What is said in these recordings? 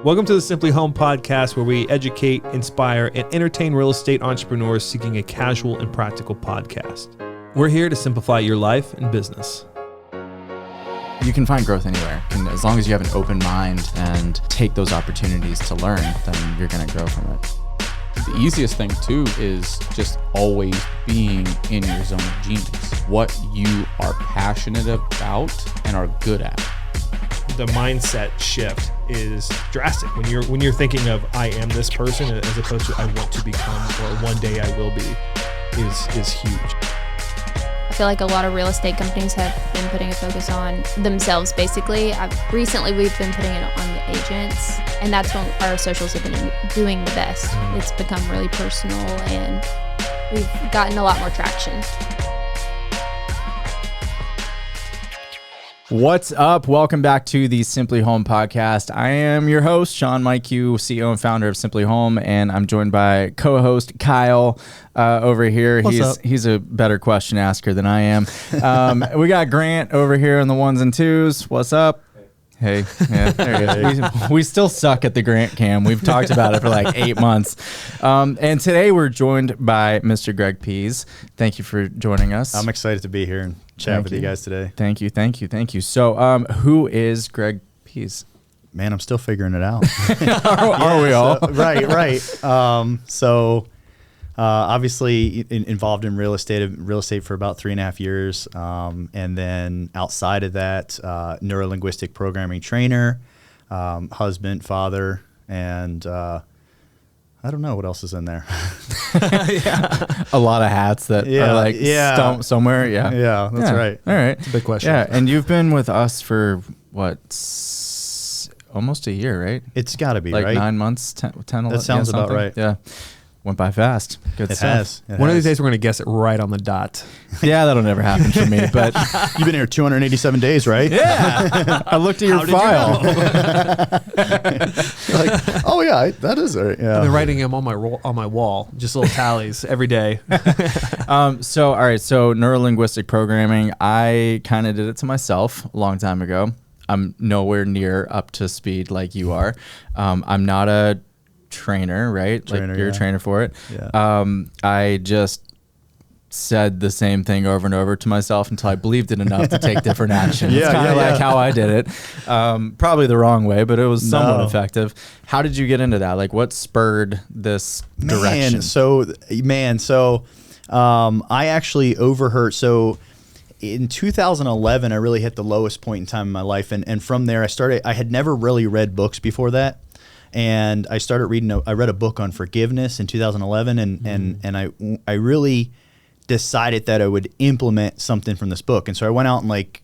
Welcome to the simpliHOM podcast, where we educate, inspire, and entertain real estate entrepreneurs seeking a casual and practical podcast. We're here to simplify your life and business. You can find growth anywhere. And as long as you have an open mind and take those opportunities to learn, then you're going to grow from it. The easiest thing too is just always being in your zone of genius. What you are passionate about and are good at. The mindset shift is drastic when you're thinking of I am this person as opposed to I want to become or one day I will be is huge. I feel like a lot of real estate companies have been putting a focus on themselves, basically. Recently, we've been putting it on the agents, and that's when our socials have been doing the best. It's become really personal, and we've gotten a lot more traction. What's up? Welcome back to the simpliHOM podcast. I am your host, Sean Miku, CEO and founder of simpliHOM, and I'm joined by co-host Kyle over here. He's a better question asker than I am. We got Grant over here on the ones and twos. What's up? Hey, yeah, there he is. We still suck at the Grant cam. We've talked about it for like 8 months. And today we're joined by Mr. Greg Pihs. Thank you for joining us. I'm excited to be here and chat with you guys today. Thank you. So who is Greg Pihs? Man, I'm still figuring it out. Are we all? Right. Obviously involved in real estate for about 3.5 years. And then outside of that, neuro-linguistic programming trainer, husband, father, and I don't know what else is in there. A lot of hats that are somewhere. Yeah, that's right. All right. It's a big question. Yeah, and you've been with us for what, almost a year, right? It's got to be, like right? 9 months, 10, 11. That sounds about right. Yeah. Went by fast. Good It stuff. has. One of these days we're going to guess it right on the dot. Yeah, that'll never happen for me. But You've been here 287 days, right? yeah, I looked at your file. Like, oh yeah, that is right. Yeah. I've been writing them on my wall, just little tallies every day. So, all right. So neuro-linguistic programming, I kind of did it to myself a long time ago. I'm nowhere near up to speed like you are. I'm not a trainer, right? Like you're a trainer for it. Yeah. I just said the same thing over and over to myself until I believed it enough to take different action. It's kind of like how I did it. Probably the wrong way, but it was somewhat effective. How did you get into that? Like, what spurred this direction? So I actually overheard. So in 2011, I really hit the lowest point in time in my life. And from there, I had never really read books before that. And I started reading, I read a book on forgiveness in 2011, and I really decided that I would implement something from this book. And so I went out and like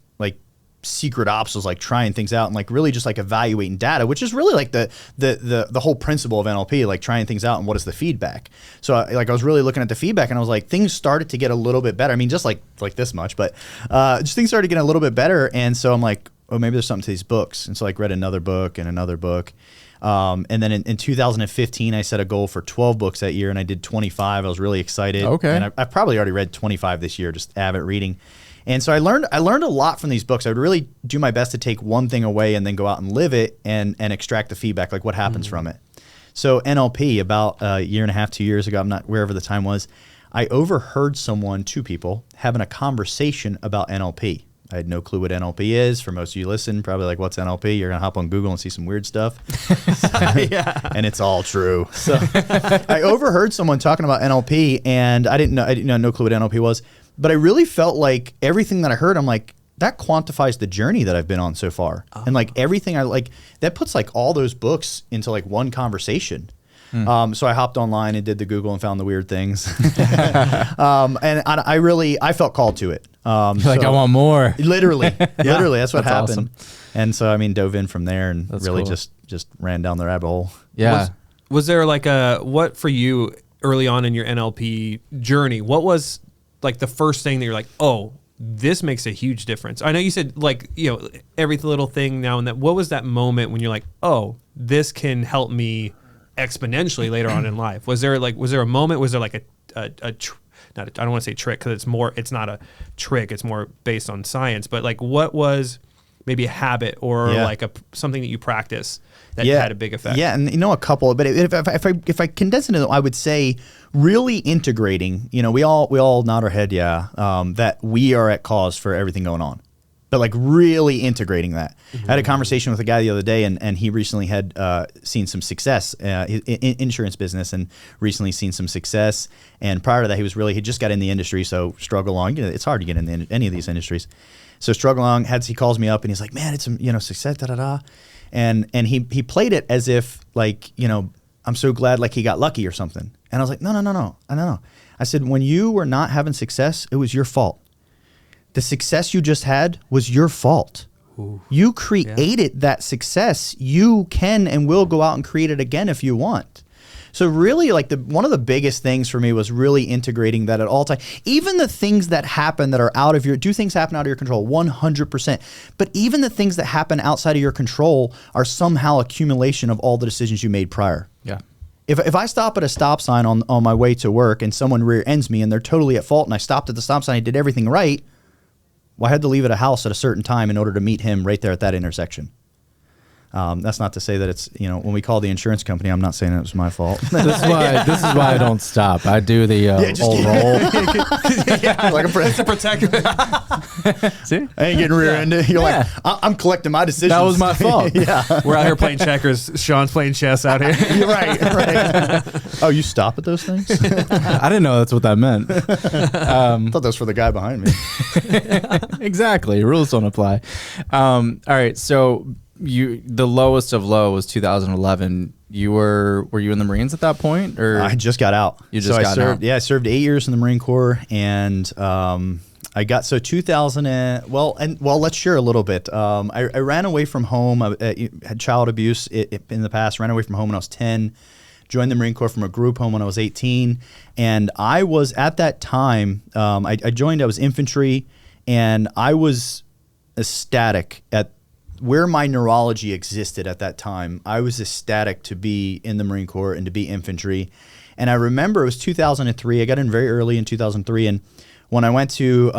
secret ops was like trying things out and like really just like evaluating data, which is really like the whole principle of NLP, like trying things out and what is the feedback. So I was really looking at the feedback and I was like, things started to get a little bit better. I mean, just like this much, but just things started getting a little bit better. And so I'm like, oh, maybe there's something to these books. And so I read another book and another book. And then in 2015, I set a goal for 12 books that year, and I did 25. I was really excited. Okay. And I've probably already read 25 this year, just avid reading. And so I learned a lot from these books. I would really do my best to take one thing away and then go out and live it and extract the feedback, like what happens from it. So NLP, about a year and a half, 2 years ago, I'm not wherever the time was, I overheard two people having a conversation about NLP. I had no clue what NLP is. For most of you listen, probably like, what's NLP? You're going to hop on Google and see some weird stuff. And it's all true. So I overheard someone talking about NLP, and I didn't know no clue what NLP was. But I really felt like everything that I heard, I'm like, that quantifies the journey that I've been on so far. Oh. And like everything that puts like all those books into like one conversation. So I hopped online and did the Google and found the weird things. And I felt called to it. I want more. Literally, that's what happened. Awesome. And so, I mean, dove in from there and that's really cool. just ran down the rabbit hole. Yeah. Was there like what for you early on in your NLP journey, what was like the first thing that you're like, oh, this makes a huge difference? I know you said like, every little thing now and then. What was that moment when you're like, oh, this can help me exponentially later on in life? Was there a moment? Was there like I don't want to say trick because it's not a trick. It's more based on science. But like, what was maybe a habit or Yeah. like something that you practice that had a big effect? Yeah, and a couple. But if I condense it, I would say really integrating. We all nod our head, that we are at cause for everything going on. But like really integrating that. I had a conversation with a guy the other day, and he recently had seen some success in insurance business, and recently seen some success. And prior to that, he just got in the industry, so struggle along. It's hard to get in any of these industries. So struggle along. He calls me up and he's like, man, it's success, da da da. And he played it as if like, I'm so glad like he got lucky or something. And I was like, no. I said, when you were not having success, it was your fault. The success you just had was your fault. Ooh, you created that success. You can and will go out and create it again if you want. So really, like one of the biggest things for me was really integrating that at all times. Even the things that happen that are things happen out of your control? 100%. But even the things that happen outside of your control are somehow accumulation of all the decisions you made prior. Yeah. If I stop at a stop sign on my way to work and someone rear ends me and they're totally at fault and I stopped at the stop sign, I did everything right, well, I had to leave at a house at a certain time in order to meet him right there at that intersection. That's not to say that it's, when we call the insurance company, I'm not saying it was my fault. This is why I don't stop. I do the old roll. Like to protect. See? I ain't getting rear-ended. You're like, I'm collecting my decisions. That was my fault. Yeah. We're out here playing checkers. Sean's playing chess out here. You're right. Oh, you stop at those things? I didn't know that's what that meant. I thought that was for the guy behind me. Exactly. Rules don't apply. All right. So the lowest of low was 2011. Were you in the Marines at that point, or I just got out? You just got out. Yeah, I served 8 years in the Marine Corps, and I got 2000. Let's share a little bit. I ran away from home. I had child abuse in the past. Ran away from home when I was 10. Joined the Marine Corps from a group home when I was 18, and I was at that time. I joined. I was infantry, and I was ecstatic at where my neurology existed at that time. I was ecstatic to be in the Marine Corps and to be infantry. And I remember it was 2003. I got in very early in 2003. And when I went to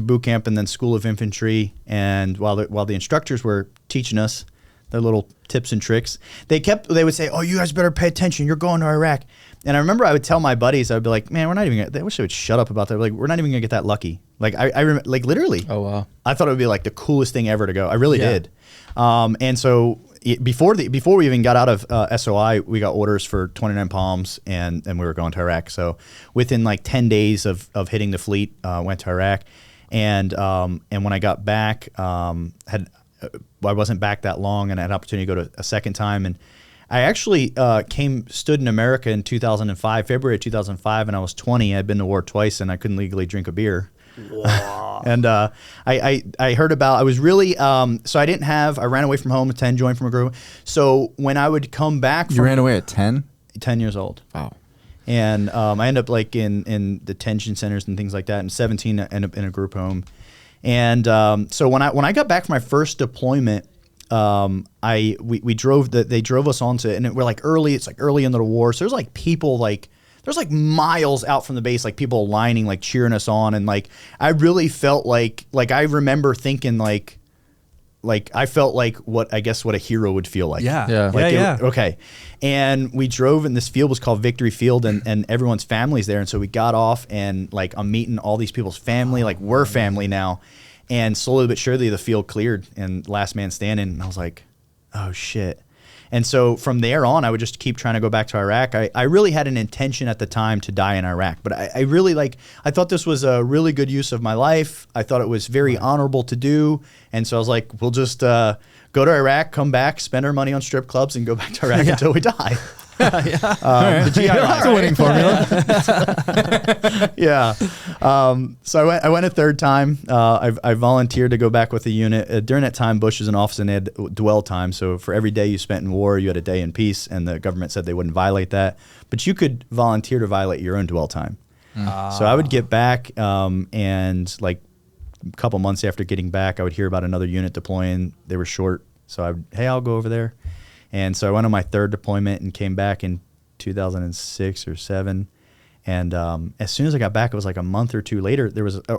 boot camp and then School of Infantry, and while the instructors were teaching us their little tips and tricks, they would say, "Oh, you guys better pay attention. You're going to Iraq." And I remember I would tell my buddies, I would be like, "Man, we're not even gonna," I wish they would shut up about that. Like, we're not even gonna get that lucky. Like I remember, like literally. Oh wow. I thought it would be like the coolest thing ever to go. I really did. And so before we even got out of SOI, we got orders for 29 Palms, and we were going to Iraq. So within like 10 days of hitting the fleet, went to Iraq, and when I got back, I wasn't back that long, and I had an opportunity to go to a second time. And I actually stood in America in 2005, February of 2005, and I was 20. I'd been to war twice, and I couldn't legally drink a beer. Wow. And I heard about, I was really, so I ran away from home at 10, joined from a group. So when I would come back You ran away at 10? 10 years old. Wow. And I ended up like in detention centers and things like that. And 17, I ended up in a group home. And so when I got back from my first deployment, they drove us onto, and we're like early into the war. So there's like people there's like miles out from the base, like people lining, like cheering us on. And like, I really felt like I remember thinking like I felt like what a hero would feel like. Yeah. Okay. And we drove, and this field was called Victory Field, and everyone's family's there. And so we got off, and like I'm meeting all these people's family, like we're family now. And slowly but surely the field cleared, and last man standing. And I was like, oh shit. And so from there on, I would just keep trying to go back to Iraq. I really had an intention at the time to die in Iraq, but I really I thought this was a really good use of my life. I thought it was very honorable to do. And so I was like, we'll just go to Iraq, come back, spend our money on strip clubs, and go back to Iraq until we die. The GI That's a winning formula. Yeah. So I went a third time. I volunteered to go back with the unit. During that time, Bush was in office, and they had dwell time. So for every day you spent in war, you had a day in peace, and the government said they wouldn't violate that. But you could volunteer to violate your own dwell time. So I would get back, and like a couple months after getting back, I would hear about another unit deploying. They were short. So I'll go over there. And so I went on my third deployment and came back in 2006 or 7. And as soon as I got back, it was like a month or two later.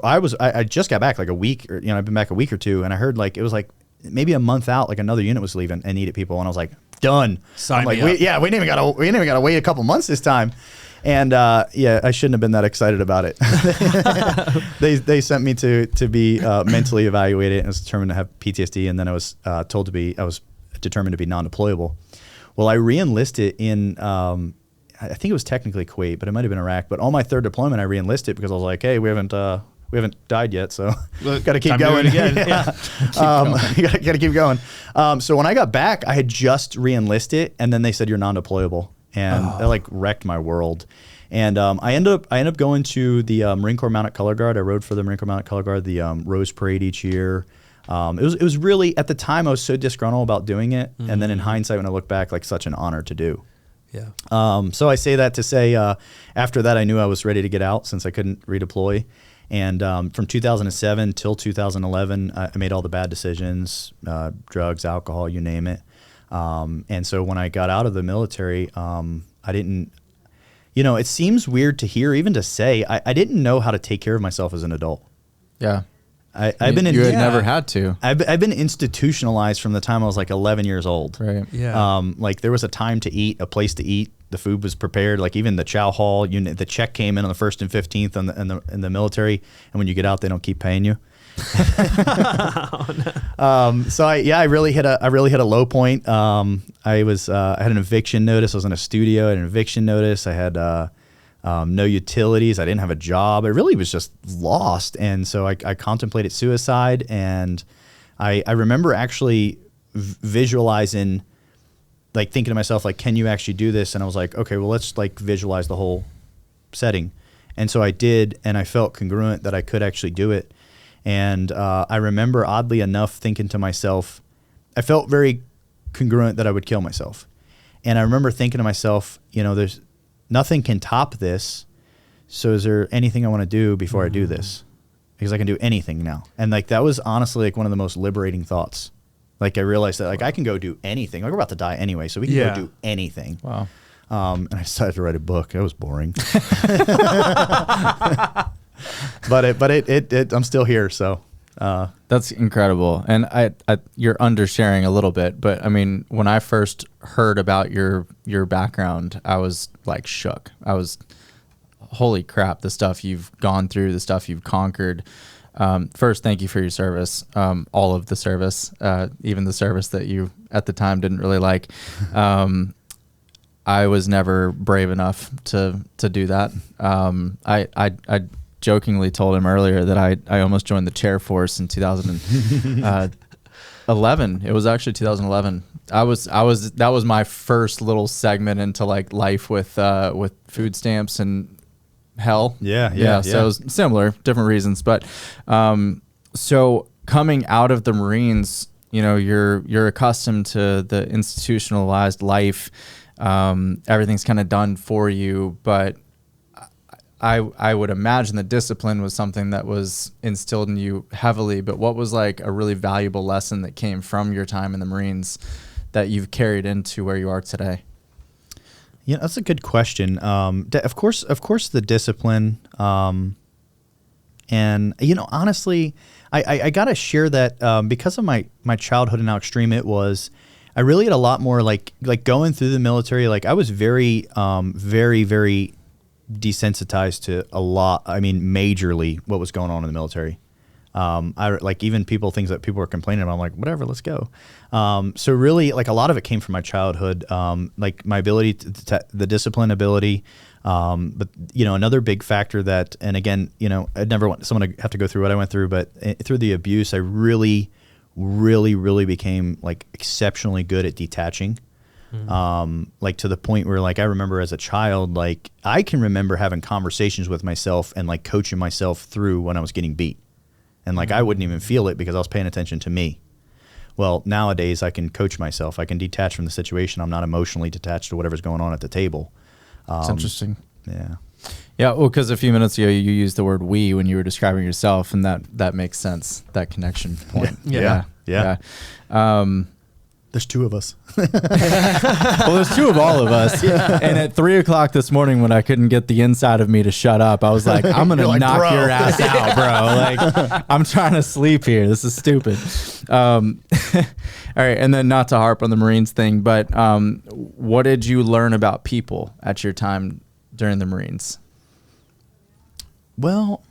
I just got back like a week, or I've been back a week or two, and I heard like it was like maybe a month out, like another unit was leaving and needed people, and I was like, done. Sign I'm like, me up. we didn't even gotta wait a couple months this time. And I shouldn't have been that excited about it. They sent me to be mentally evaluated, and I was determined to have PTSD, and then I was determined to be non-deployable. Well, I re-enlisted in I think it was technically Kuwait, but it might have been Iraq. But on my third deployment, I re-enlisted because I was like, hey, we haven't died yet, so got to keep going. Again. Got to keep going. So when I got back, I had just re-enlisted, and then they said you're non-deployable, and that like wrecked my world. And I ended up going to the Marine Corps Mounted Color Guard. I rode for the Marine Corps Mounted Color Guard, the Rose Parade each year. It was really, at the time, I was so disgruntled about doing it, and then in hindsight, when I look back, like such an honor to do. Yeah. So I say that to say, after that, I knew I was ready to get out since I couldn't redeploy. And from 2007 till 2011, I made all the bad decisions, drugs, alcohol, you name it. And so when I got out of the military, I didn't, it seems weird to hear, even to say, I didn't know how to take care of myself as an adult. Yeah. I've been you had never had to. I've been institutionalized from the time I was like 11 years old. Right. Yeah. Like there was a time to eat, a place to eat. The food was prepared. Like even the chow hall, the check came in on the 1st and 15th in the military, and when you get out, they don't keep paying you. So I really hit a low point. I had an eviction notice. I was in a studio. I had an eviction notice. I had no utilities. I didn't have a job. I really was just lost. And so I contemplated suicide. And I remember actually visualizing, like thinking to myself, like, can you actually do this? And I was like, okay, well, let's like visualize the whole setting. And so I did, and I felt congruent that I could actually do it. And I remember, oddly enough, thinking to myself, I felt very congruent that I would kill myself. And I remember thinking to myself, there's nothing can top this. So is there anything I want to do before I do this? Because I can do anything now. And like that was honestly like one of the most liberating thoughts. Like I realized that like I can go do anything. Like we're about to die anyway, so we can go do anything. Wow. And I decided to write a book. It was boring. But I'm still here, so that's incredible. And you're undersharing a little bit, but I mean, when I first heard about your background, I was like shook. I was, holy crap, the stuff you've gone through, the stuff you've conquered. First, thank you for your service, all of the service, even the service that you at the time didn't really like. I was never brave enough to do that. I jokingly told him earlier that I almost joined the chair force in 2011. It was actually 2011. That was my first little segment into like life with food stamps and hell. Yeah. So it was similar, different reasons. But so coming out of the Marines, you're accustomed to the institutionalized life. Everything's kind of done for you, but I would imagine the discipline was something that was instilled in you heavily. But what was like a really valuable lesson that came from your time in the Marines that you've carried into where you are today? Yeah, that's a good question. Of course, the discipline. And honestly, I gotta share that because of my childhood and how extreme it was. I really had a lot more like going through the military. Like I was very, very, very desensitized to a lot. I mean, majorly what was going on in the military. I like even things that people were complaining about. I'm like, whatever, let's go. So really, like a lot of it came from my childhood, like my ability the discipline ability. But another big factor that, and again, I'd never want someone to have to go through what I went through, but through the abuse, I really, really, really became like exceptionally good at detaching. Like to the point where like I remember as a child, like I can remember having conversations with myself and like coaching myself through when I was getting beat. And like I wouldn't even feel it because I was paying attention to me. Well, nowadays I can coach myself. I can detach from the situation. I'm not emotionally detached to whatever's going on at the table. It's interesting. Yeah. Yeah, well, because a few minutes ago you used the word "we" when you were describing yourself, and that makes sense. That connection point. Yeah. There's two of us. Well, there's two of all of us. And at 3 o'clock this morning, when I couldn't get the inside of me to shut up, I was like, I'm going to You're like, knock "Bro." your ass out, bro. Like, I'm trying to sleep here. This is stupid. All right. And then not to harp on the Marines thing, but what did you learn about people at your time during the Marines? Well,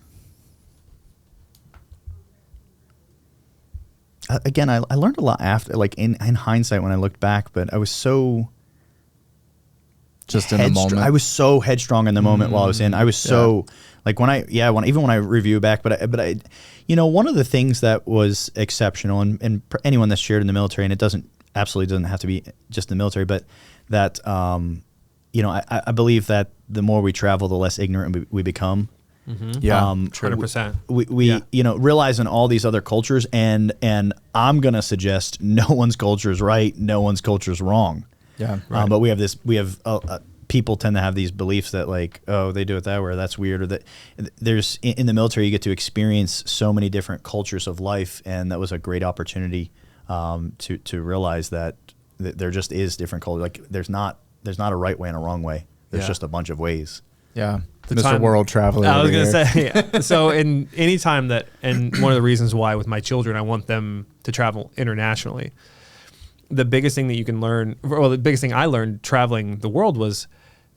again, I learned a lot after, like in hindsight when I looked back, but I was so Just in the moment. I was so headstrong in the moment while I was in. I was so like even when I review back, but I, you know, one of the things that was exceptional, and anyone that's shared in the military, and it absolutely doesn't have to be just the military, but that, you know, I believe that the more we travel, the less ignorant we become. Yeah, 100%. We you know, realizing all these other cultures, and I'm gonna suggest no one's culture is right, no one's culture is wrong. Yeah, But we have people tend to have these beliefs that, like, oh, they do it that way, or that's weird, or that there's in the military you get to experience so many different cultures of life, and that was a great opportunity to realize that there just is different culture. Like there's not a right way and a wrong way. There's just a bunch of ways. Yeah. Mr. World Traveler. I was going to say, yeah. So in any time that, and one of the reasons why with my children, I want them to travel internationally, the biggest thing that you can learn, well, the biggest thing I learned traveling the world was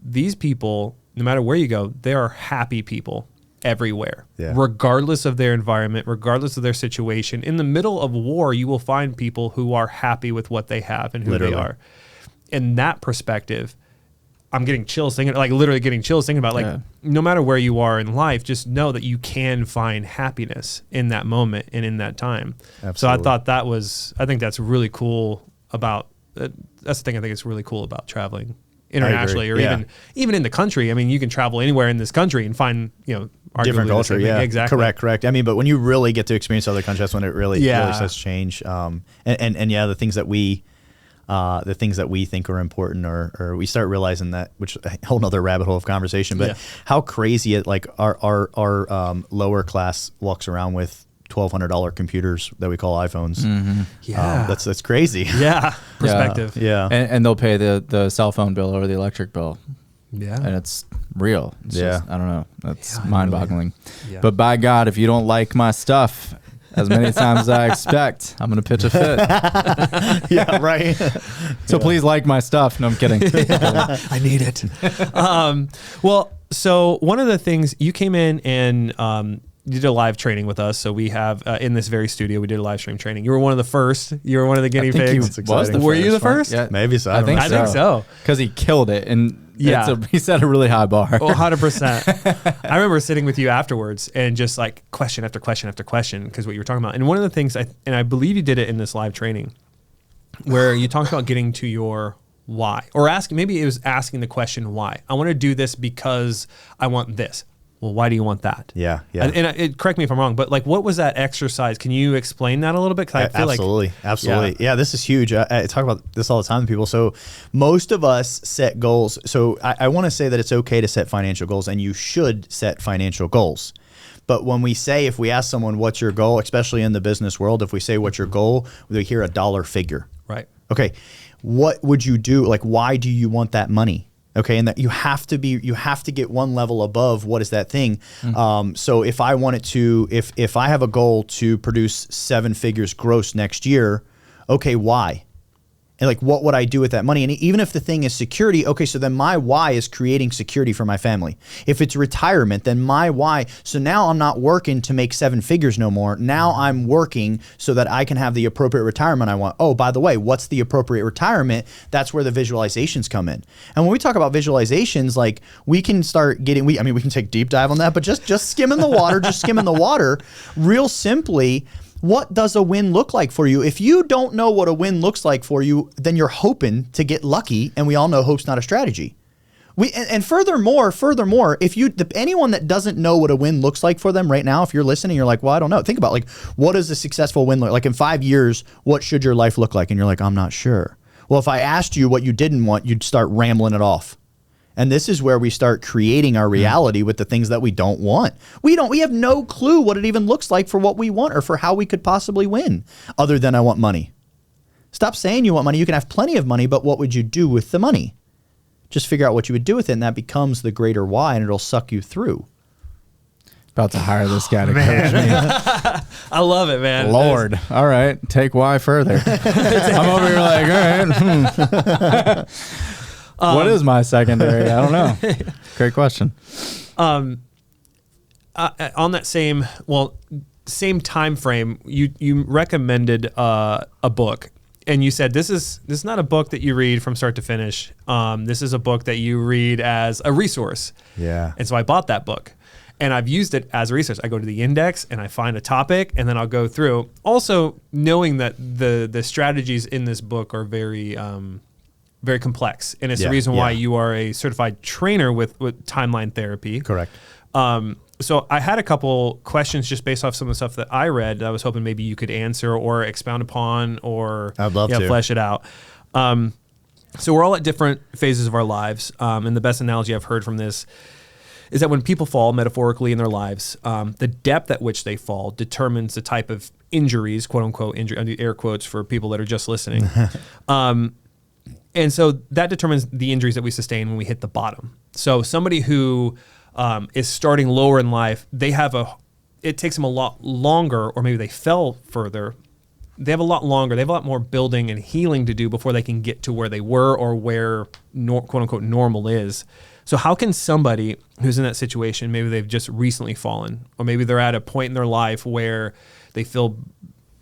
these people, no matter where you go, they are happy people everywhere, regardless of their environment, regardless of their situation. In the middle of war, you will find people who are happy with what they have and who they are. In that perspective, I'm getting chills thinking, like literally getting chills thinking about, like, no matter where you are in life, just know that you can find happiness in that moment and in that time. Absolutely. So I thought I think that's really cool about, that's the thing I think is really cool about traveling internationally, or even in the country. I mean, you can travel anywhere in this country and find, you know, different culture. Yeah, exactly. Correct. I mean, but when you really get to experience other countries, that's when it really starts to change. And the things that we think are important, or we start realizing that, which a whole nother rabbit hole of conversation, but how crazy it, like our lower class walks around with $1,200 computers that we call iPhones. Mm-hmm. That's crazy. Yeah. Perspective. Yeah. And they'll pay the cell phone bill or the electric bill. Yeah. And it's real. It's just, I don't know. That's mind-boggling. Yeah. But by God, if you don't like my stuff as many times as I expect, I'm going to pitch a fit. Yeah, right. So please like my stuff. No, I'm kidding. I need it. Well, so one of the things, you came in and you did a live training with us. So we have in this very studio, we did a live stream training. You were one of the first. You were one of the guinea pigs. Were you the first? Yeah. Maybe so. I think so. Because he killed it. And he set a really high bar. 100%. I remember sitting with you afterwards and just like question after question after question, because what you were talking about. And one of the things, I believe you did it in this live training, where you talked about getting to your why, or maybe it was asking the question why. I want to do this because I want this. Well, why do you want that? Yeah. And correct me if I'm wrong, but like, what was that exercise? Can you explain that a little bit? 'Cause I feel Absolutely. Yeah, this is huge. I talk about this all the time to people. So most of us set goals. So I want to say that it's okay to set financial goals, and you should set financial goals. But when if we ask someone, what's your goal, especially in the business world, if we say, what's your goal, we hear a dollar figure. Right. Okay. What would you do? Like, why do you want that money? Okay, and that you have to get one level above what is that thing. Mm-hmm. So if I wanted to, if I have a goal to produce 7 figures gross next year, okay, why? And like, what would I do with that money? And even if the thing is security, okay, so then my why is creating security for my family. If it's retirement, then my why, so now I'm not working to make 7 figures no more. Now I'm working so that I can have the appropriate retirement I want. Oh, by the way, what's the appropriate retirement? That's where the visualizations come in. And when we talk about visualizations, like we can start getting, we can take deep dive on that, but just skimming the water, real simply. What does a win look like for you? If you don't know what a win looks like for you, then you're hoping to get lucky, and we all know hope's not a strategy. Furthermore, if anyone that doesn't know what a win looks like for them right now, if you're listening, you're like, well, I don't know. Think about, like, what does a successful win look like? In 5 years, what should your life look like? And you're like, I'm not sure. Well, if I asked you what you didn't want, you'd start rambling it off. And this is where we start creating our reality with the things that we don't want. We have no clue what it even looks like for what we want or for how we could possibly win, other than I want money. Stop saying you want money. You can have plenty of money, but what would you do with the money? Just figure out what you would do with it, and that becomes the greater why, and it'll suck you through. About to hire this guy to coach me. I love it, man. Lord. All right. Take why further. I'm over here like, all right. What is my secondary? I don't know. Great question. On that same time frame, you recommended a book, and you said this is not a book that you read from start to finish. This is a book that you read as a resource. Yeah. And so I bought that book, and I've used it as a resource. I go to the index and I find a topic, and then I'll go through. Also, knowing that the strategies in this book are very very complex, and it's the reason why you are a certified trainer with timeline therapy. Correct. So I had a couple questions just based off some of the stuff that I read that I was hoping maybe you could answer or expound upon, or I'd love to flesh it out. So we're all at different phases of our lives, and the best analogy I've heard from this is that when people fall metaphorically in their lives, the depth at which they fall determines the type of injuries, quote unquote, injury, air quotes for people that are just listening. And so that determines the injuries that we sustain when we hit the bottom. So somebody who is starting lower in life, it takes them a lot longer, or maybe they fell further. They have a lot longer. They have a lot more building and healing to do before they can get to where they were, or where quote unquote normal is. So how can somebody who's in that situation, maybe they've just recently fallen, or maybe they're at a point in their life where they feel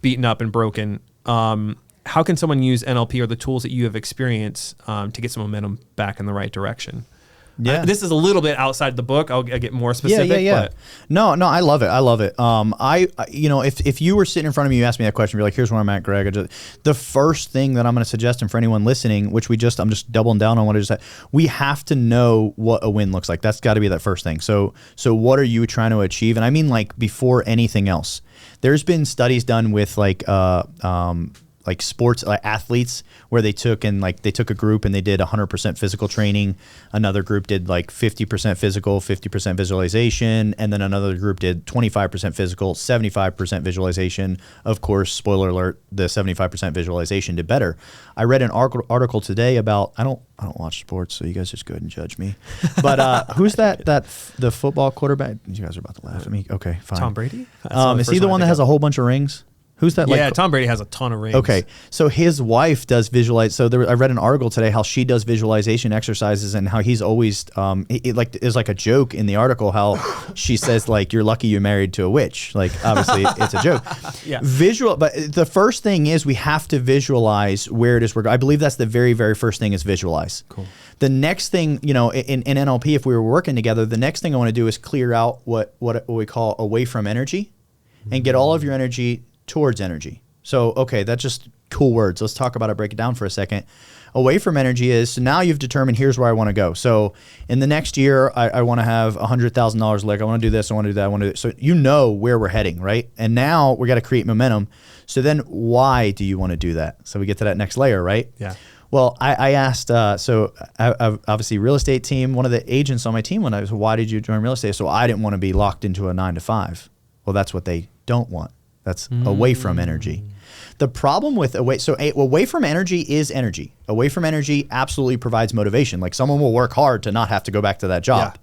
beaten up and broken, how can someone use NLP or the tools that you have experienced to get some momentum back in the right direction? Yeah. This is a little bit outside the book. I'll get more specific. Yeah. But No, I love it. If you were sitting in front of me, you asked me that question, you're like, here's where I'm at, Greg. The first thing that I'm going to suggest, and for anyone listening, which I'm just doubling down on what I just said, we have to know what a win looks like. That's got to be that first thing. So what are you trying to achieve? And I mean, like, before anything else, there's been studies done with like sports, like athletes, where they took a group and they did 100% physical training. Another group did like 50% physical, 50% visualization. And then another group did 25% physical, 75% visualization. Of course, spoiler alert, the 75% visualization did better. I read an article today about, I don't watch sports, so you guys just go ahead and judge me. But who's the football quarterback? You guys are about to laugh at me. Okay, fine. Tom Brady? Is he the one that has a whole bunch of rings? Who's that? Yeah, Tom Brady has a ton of rings. Okay, so his wife does visualize. So I read an article today how she does visualization exercises, and how he's always it's like a joke in the article how she says like, you're lucky you're married to a witch. Like, obviously it's a joke. Yeah. But the first thing is we have to visualize where it is we're going. I believe that's the very, very first thing is visualize. Cool. The next thing, in NLP, if we were working together, the next thing I want to do is clear out what we call away from energy, and get all of your energy towards energy. So, okay, that's just cool words. Let's talk about it, break it down for a second. Away from energy is, so now you've determined here's where I want to go. So in the next year, I want to have $100,000. Like, I want to do this, I want to do that, I want to do this. So you know where we're heading, right? And now we got to create momentum. So then why do you want to do that? So we get to that next layer, right? Yeah. Well, I asked, obviously real estate team, one of the agents on my team, when I was, why did you join real estate? So I didn't want to be locked into a 9-to-5. Well, that's what they don't want. That's away from energy. The problem with away from energy is energy. Away from energy absolutely provides motivation. Like, someone will work hard to not have to go back to that job. Yeah.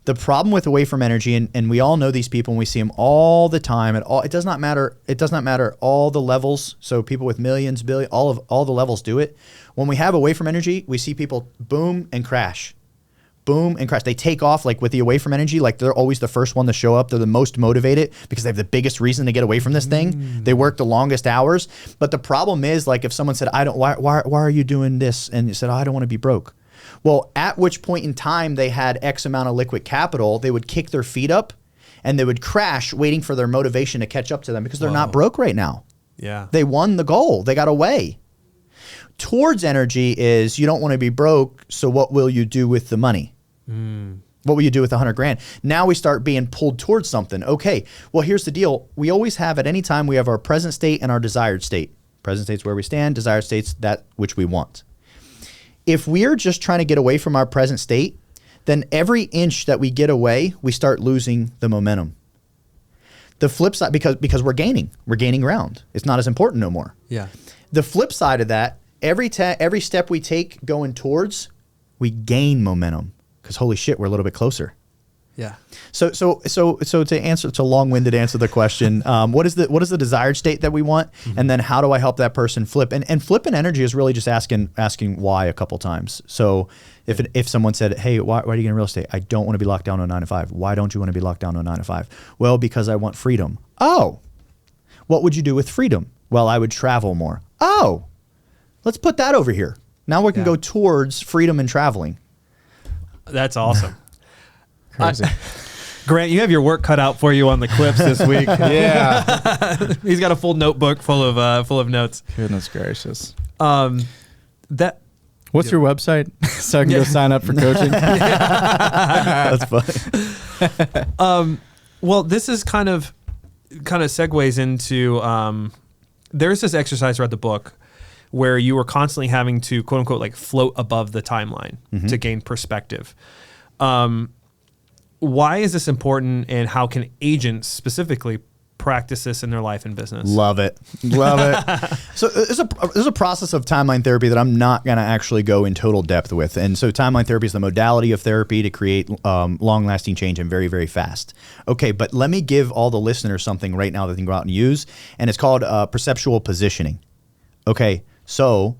The problem with away from energy, and we all know these people, and we see them all the time. It does not matter. It does not matter all the levels. So people with millions, billion, all the levels do it. When we have away from energy, we see people boom and crash. Boom and crash. They take off, like with the away from energy, like they're always the first one to show up. They're the most motivated because they have the biggest reason to get away from this thing. They work the longest hours. But the problem is, like, if someone said, why are you doing this? And you said, I don't want to be broke. Well, at which point in time they had X amount of liquid capital, they would kick their feet up and they would crash, waiting for their motivation to catch up to them, because they're not broke right now. Yeah. They won the goal. They got away. Towards energy is, you don't want to be broke, so what will you do with the money? What will you do with $100,000? Now we start being pulled towards something. Okay, well, here's the deal. We always have, at any time, we have our present state and our desired state. Present state's where we stand, desired state's that which we want. If we're just trying to get away from our present state, then every inch that we get away, we start losing the momentum. The flip side, because we're gaining ground. It's not as important no more. Yeah. The flip side of that, every step we take going towards, we gain momentum because holy shit, we're a little bit closer. Yeah. So to long-winded answer the question, what is the desired state that we want, and then how do I help that person flip? And flipping energy is really just asking why a couple times. So if someone said, hey, why are you getting real estate? I don't want to be locked down to a 9 to 5. Why don't you want to be locked down to a 9 to 5? Well, because I want freedom. Oh, what would you do with freedom? Well, I would travel more. Oh, let's put that over here. Now we can go towards freedom and traveling. That's awesome. Crazy. Grant, you have your work cut out for you on the clips this week. Yeah. He's got a full notebook full of notes. Goodness gracious. What's your website so I can go sign up for coaching? That's funny. Well, this is kind of segues into there's this exercise throughout the book where you were constantly having to quote unquote like float above the timeline to gain perspective. Why is this important, and how can agents specifically practice this in their life and business? Love it. So there's a process of timeline therapy that I'm not going to actually go in total depth with. And so timeline therapy is the modality of therapy to create long-lasting change and very, very fast. Okay, but let me give all the listeners something right now that they can go out and use, and it's called perceptual positioning. Okay, so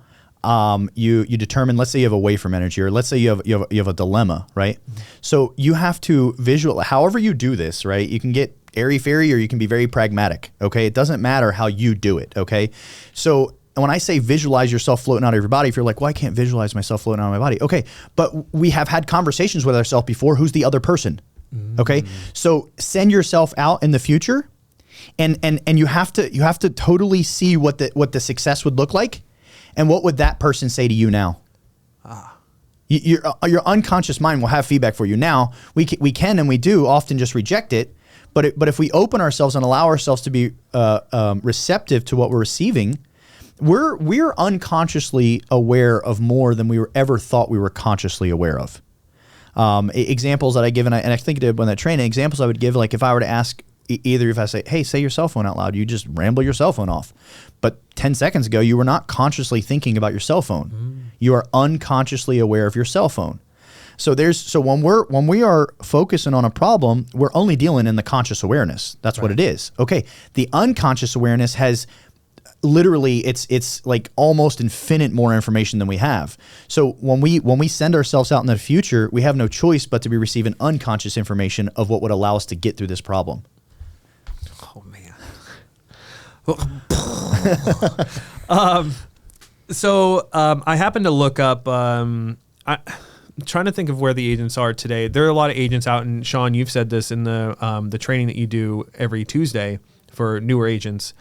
you determine, let's say you have a wave from energy, or let's say you have a dilemma, right? So you have to however you do this, right? You can get airy-fairy or you can be very pragmatic, okay? It doesn't matter how you do it, okay? So when I say visualize yourself floating out of your body, if you're like, well, I can't visualize myself floating out of my body. Okay, but we have had conversations with ourselves before. Who's the other person? Okay, so send yourself out in the future, and you have to totally see what the success would look like. And what would that person say to you now? Your unconscious mind will have feedback for you. Now, we can and we do often just reject it. But if we open ourselves and allow ourselves to be receptive to what we're receiving, we're unconsciously aware of more than we were ever thought we were consciously aware of. Examples that I give, and I think I did when that training, examples I would give, like if I were to ask either, if I say, hey, say your cell phone out loud, you just ramble your cell phone off. But 10 seconds ago, you were not consciously thinking about your cell phone. You are unconsciously aware of your cell phone. So when we are focusing on a problem, we're only dealing in the conscious awareness. That's what it is. Okay. The unconscious awareness has literally, it's like almost infinite more information than we have. So when we send ourselves out in the future, we have no choice but to be receiving unconscious information of what would allow us to get through this problem. Oh man. I happened to look up, I'm trying to think of where the agents are today. There are a lot of agents out, and Sean, you've said this in the training that you do every Tuesday for newer agents.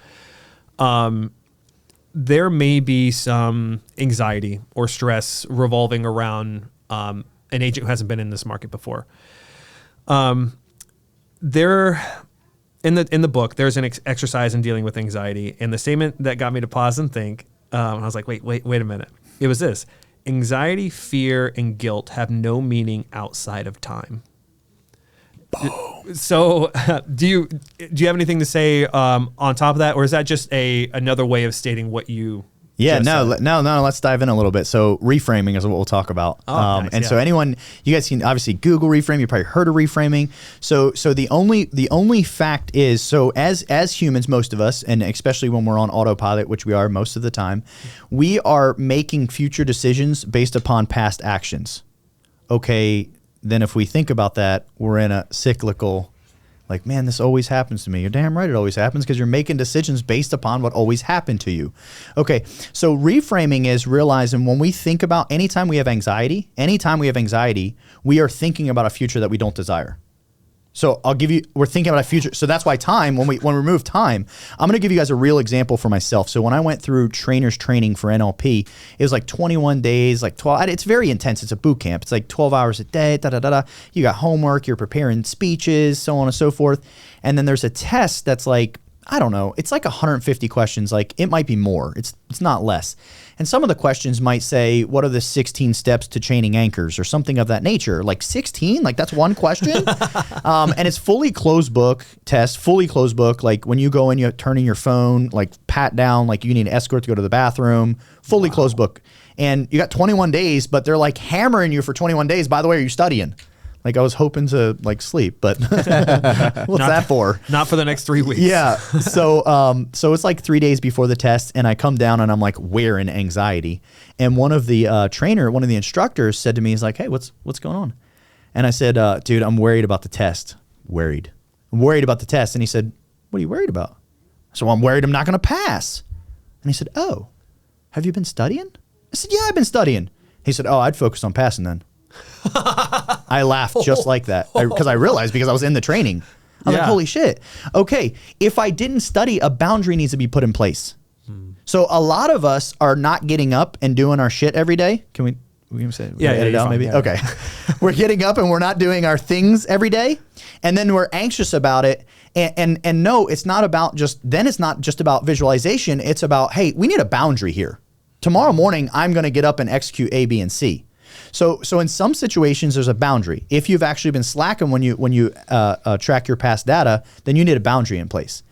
There may be some anxiety or stress revolving around an agent who hasn't been in this market before. In the book, there's an exercise in dealing with anxiety, and the statement that got me to pause and think, I was like, wait a minute. It was this: anxiety, fear, and guilt have no meaning outside of time. So, do you have anything to say on top of that, or is that just another way of stating what you? Yeah, no. Let's dive in a little bit. So reframing is what we'll talk about. So anyone, you guys can obviously Google reframe. You probably heard of reframing. So the only fact is, so as humans, most of us, and especially when we're on autopilot, which we are most of the time, we are making future decisions based upon past actions. Okay, then if we think about that, we're in a cyclical. Like, man, this always happens to me. You're damn right it always happens, because you're making decisions based upon what always happened to you. Okay, so reframing is realizing when we think about, anytime we have anxiety, we are thinking about a future that we don't desire. So we're thinking about a future. So that's why time, when we remove time, I'm going to give you guys a real example for myself. So when I went through trainer's training for NLP, it was like 21 days, like 12. It's very intense. It's a boot camp. It's like 12 hours a day, You got homework, you're preparing speeches, so on and so forth. And then there's a test that's like, I don't know, it's like 150 questions. Like, it might be more. It's not less. And some of the questions might say, what are the 16 steps to chaining anchors, or something of that nature? Like 16? Like, that's one question? And it's fully closed book test, fully closed book. Like, when you go in, you turn in your phone, like pat down, like you need an escort to go to the bathroom, fully closed book. And you got 21 days, but they're like hammering you for 21 days. By the way, are you studying? Like I was hoping to like sleep, but what's that for? Not for the next 3 weeks. Yeah. So it's like 3 days before the test, and I come down and I'm like wearing anxiety. And one of the one of the instructors said to me, he's like, "Hey, what's going on?" And I said, "Dude, I'm worried about the test." I'm worried about the test. And he said, "What are you worried about?" I said, "Well, I'm worried I'm not going to pass." And he said, "Oh, have you been studying?" I said, "Yeah, I've been studying." He said, "Oh, I'd focus on passing then." I laughed just like that because I realized, because I was in the training. I'm like, holy shit. Okay, if I didn't study, a boundary needs to be put in place. So a lot of us are not getting up and doing our shit every day. Can we say edit out maybe? Yeah. Okay. We're getting up and we're not doing our things every day. And then we're anxious about it. And no, it's not about it's not just about visualization. It's about, hey, we need a boundary here. Tomorrow morning, I'm going to get up and execute A, B, and C. So in some situations, there's a boundary. If you've actually been slacking when you track your past data, then you need a boundary in place.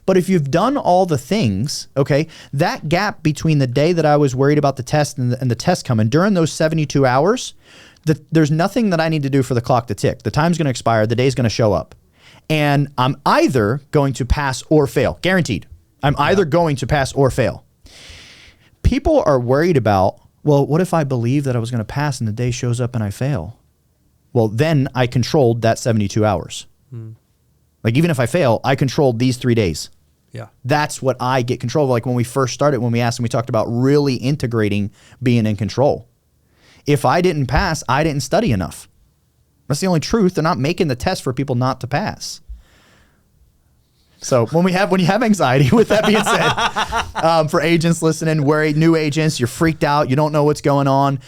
But if you've done all the things, okay, that gap between the day that I was worried about the test and the test coming, during those 72 hours, there's nothing that I need to do for the clock to tick. The time's going to expire. The day's going to show up. And I'm either going to pass or fail, guaranteed. I'm either going to pass or fail. People are worried about, well, what if I believe that I was going to pass and the day shows up and I fail? Well, then I controlled that 72 hours. Like even if I fail, I controlled these 3 days. Yeah. That's what I get control of. Like when we first started, when we asked and we talked about really integrating being in control. If I didn't pass, I didn't study enough. That's the only truth. They're not making the test for people not to pass. So when you have anxiety, with that being said, for agents listening, worried, new agents, you're freaked out, you don't know what's going on.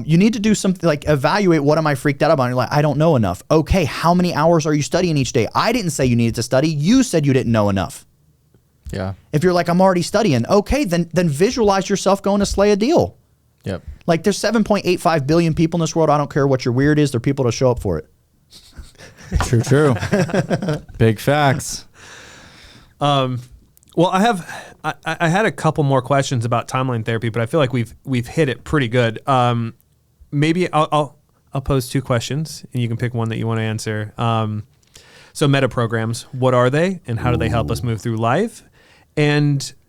You need to do something like evaluate, what am I freaked out about? And you're like, I don't know enough. Okay, how many hours are you studying each day? I didn't say you needed to study. You said you didn't know enough. Yeah. If you're like, I'm already studying, okay, then visualize yourself going to slay a deal. Yep. Like there's 7.85 billion people in this world. I don't care what your weird is. There are people to show up for it. True. Big facts. Well, I had a couple more questions about timeline therapy, but I feel like we've hit it pretty good. Maybe I'll pose two questions and you can pick one that you want to answer. So meta programs, what are they and how do they help us move through life?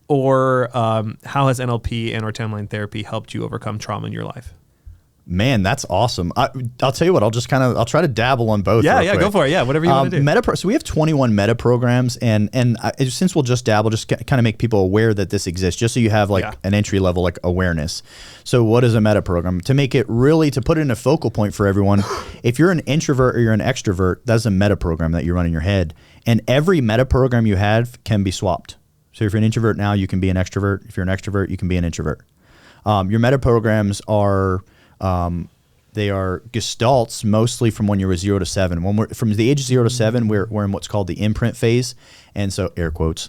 Or how has NLP and or timeline therapy helped you overcome trauma in your life? Man, that's awesome. I'll tell you what, I'll try to dabble on both. Yeah, real quick. go for it. Yeah, whatever you want to do. So we have 21 meta programs, and since we'll just dabble, just kind of make people aware that this exists, just so you have an entry level like awareness. So what is a meta program? To make it really, to put it in a focal point for everyone, if you're an introvert or you're an extrovert, that's a meta program that you run in your head. And every meta program you have can be swapped. So if you're an introvert now, you can be an extrovert. If you're an extrovert, you can be an introvert. Your meta programs are... they are gestalts mostly from when you were 0 to 7. When we're from the age of 0 to 7, we're in what's called the imprint phase. And so air quotes,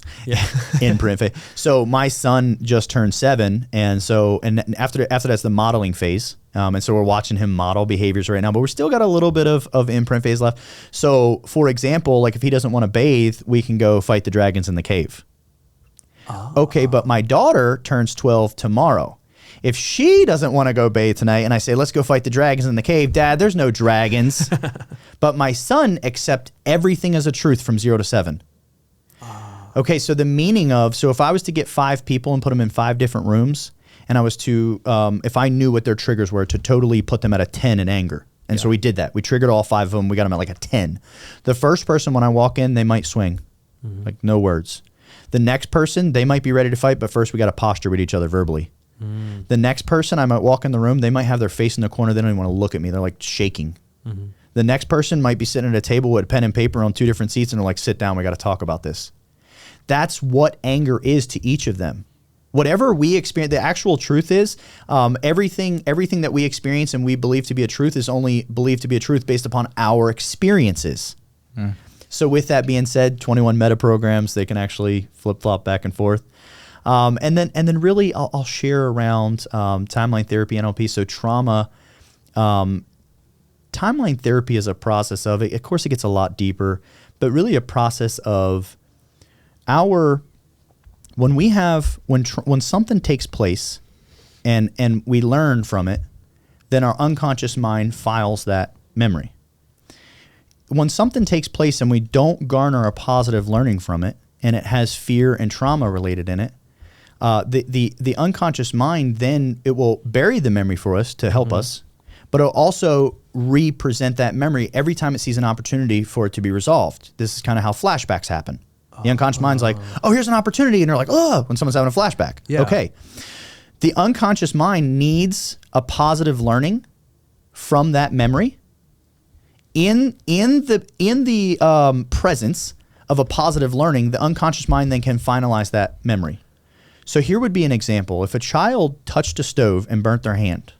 imprint phase. So my son just turned 7. And so, and after that's the modeling phase. And so we're watching him model behaviors right now, but we're still got a little bit of imprint phase left. So for example, like if he doesn't want to bathe, we can go fight the dragons in the cave. Oh. Okay. But my daughter turns 12 tomorrow. If she doesn't want to go bathe tonight and I say, let's go fight the dragons in the cave, Dad, there's no dragons. But my son accepts everything as a truth from 0 to 7. Okay, so the meaning of, so if I was to get 5 people and put them in 5 different rooms, and I was to, if I knew what their triggers were, to totally put them at a 10 in anger. And so we did that. We triggered all 5 of them. We got them at like a 10. The first person, when I walk in, they might swing. Like no words. The next person, they might be ready to fight, but first we got to posture with each other verbally. The next person, I might walk in the room, they might have their face in the corner, they don't even want to look at me, they're like shaking. The next person might be sitting at a table with a pen and paper on 2 different seats and they're like, sit down, we got to talk about this. That's what anger is to each of them. Whatever we experience, the actual truth is, everything that we experience and we believe to be a truth is only believed to be a truth based upon our experiences. So with that being said, 21 meta programs, they can actually flip-flop back and forth. And then really I'll share around timeline therapy, NLP. So trauma, timeline therapy is a process of it. Of course, it gets a lot deeper, but really a process of our when something takes place and we learn from it, then our unconscious mind files that memory. When something takes place and we don't garner a positive learning from it, and it has fear and trauma related in it, the unconscious mind, then it will bury the memory for us to help us, but it'll also represent that memory every time it sees an opportunity for it to be resolved. This is kind of how flashbacks happen. The unconscious mind's like, oh, here's an opportunity. And they're like, oh, when someone's having a flashback. Yeah. Okay. The unconscious mind needs a positive learning from that memory. In the presence of a positive learning, the unconscious mind then can finalize that memory. So here would be an example. If a child touched a stove and burnt their hand,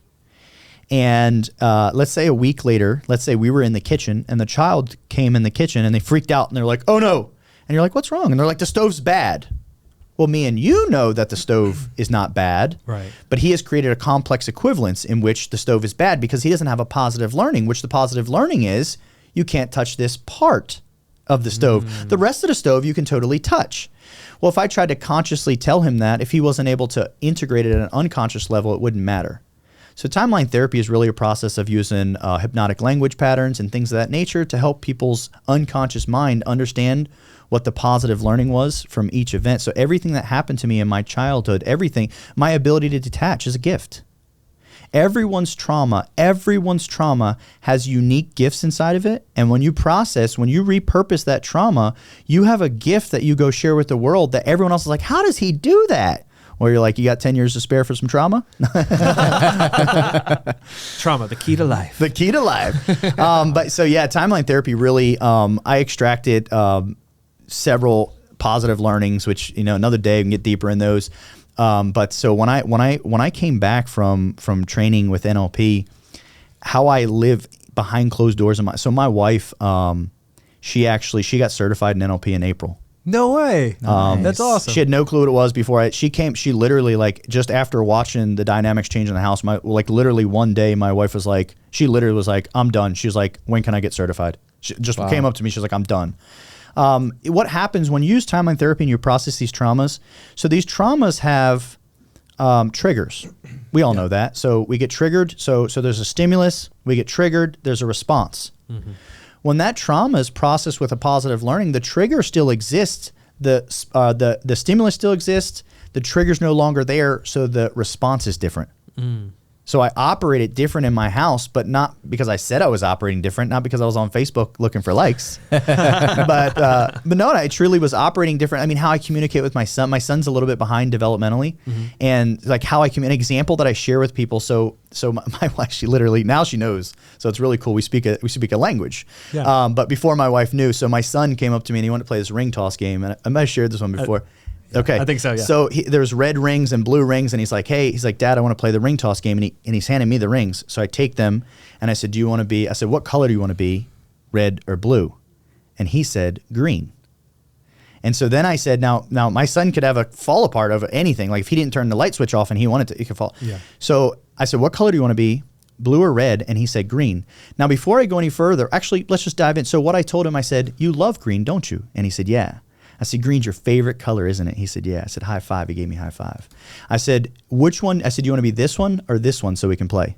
and let's say a week later, let's say we were in the kitchen and the child came in the kitchen and they freaked out and they're like, oh no. And you're like, what's wrong? And they're like, the stove's bad. Well, me and you know that the stove is not bad, right? But he has created a complex equivalence in which the stove is bad because he doesn't have a positive learning, which the positive learning is you can't touch this part of the stove. The rest of the stove you can totally touch. Well, if I tried to consciously tell him that, if he wasn't able to integrate it at an unconscious level, it wouldn't matter. So timeline therapy is really a process of using hypnotic language patterns and things of that nature to help people's unconscious mind understand what the positive learning was from each event. So everything that happened to me in my childhood, everything, my ability to detach is a gift. Everyone's trauma has unique gifts inside of it. And when you repurpose that trauma, you have a gift that you go share with the world that everyone else is like, how does he do that? Or you're like, you got 10 years to spare for some trauma? Trauma, the key to life. The key to life. But so yeah, timeline therapy really, I extracted several positive learnings, which, another day we can get deeper in those. But so when I came back from training with NLP, how I live behind closed doors, so my wife, she got certified in NLP in April. No way. That's awesome. She had no clue what it was before she literally, like, just after watching the dynamics change in the house, literally one day my wife was like, I'm done. She was like, when can I get certified? She just came up to me. She was like, I'm done. What happens when you use timeline therapy and you process these traumas? So these traumas have triggers. We all know that. So we get triggered. So there's a stimulus. We get triggered. There's a response. Mm-hmm. When that trauma is processed with a positive learning, the trigger still exists. The stimulus still exists. The trigger's no longer there. So the response is different. Mm. So I operated different in my house, but not because I said I was operating different, not because I was on Facebook looking for likes, but no, I truly was operating different. I mean, how I communicate with my son's a little bit behind developmentally, and like how an example that I share with people. So my wife, she literally, now she knows. So it's really cool. We speak a language. Yeah. But before my wife knew, so my son came up to me and he wanted to play this ring toss game. And I might have shared this one before. Okay. I think so, yeah. So there's red rings and blue rings, and he's like, Dad, I want to play the ring toss game, and he's handing me the rings. So I take them, and I said, what color do you want to be, red or blue? And he said, green. And so then I said, now my son could have a fall apart of anything. Like if he didn't turn the light switch off and he wanted to, he could fall. Yeah. So I said, what color do you want to be, blue or red? And he said, green. Now, before I go any further, actually, let's just dive in. So what I told him, I said, you love green, don't you? And he said, yeah. I said, green's your favorite color, isn't it? He said, yeah. I said, high five. He gave me high five. I said, which one? I said, do you want to be this one or this one so we can play?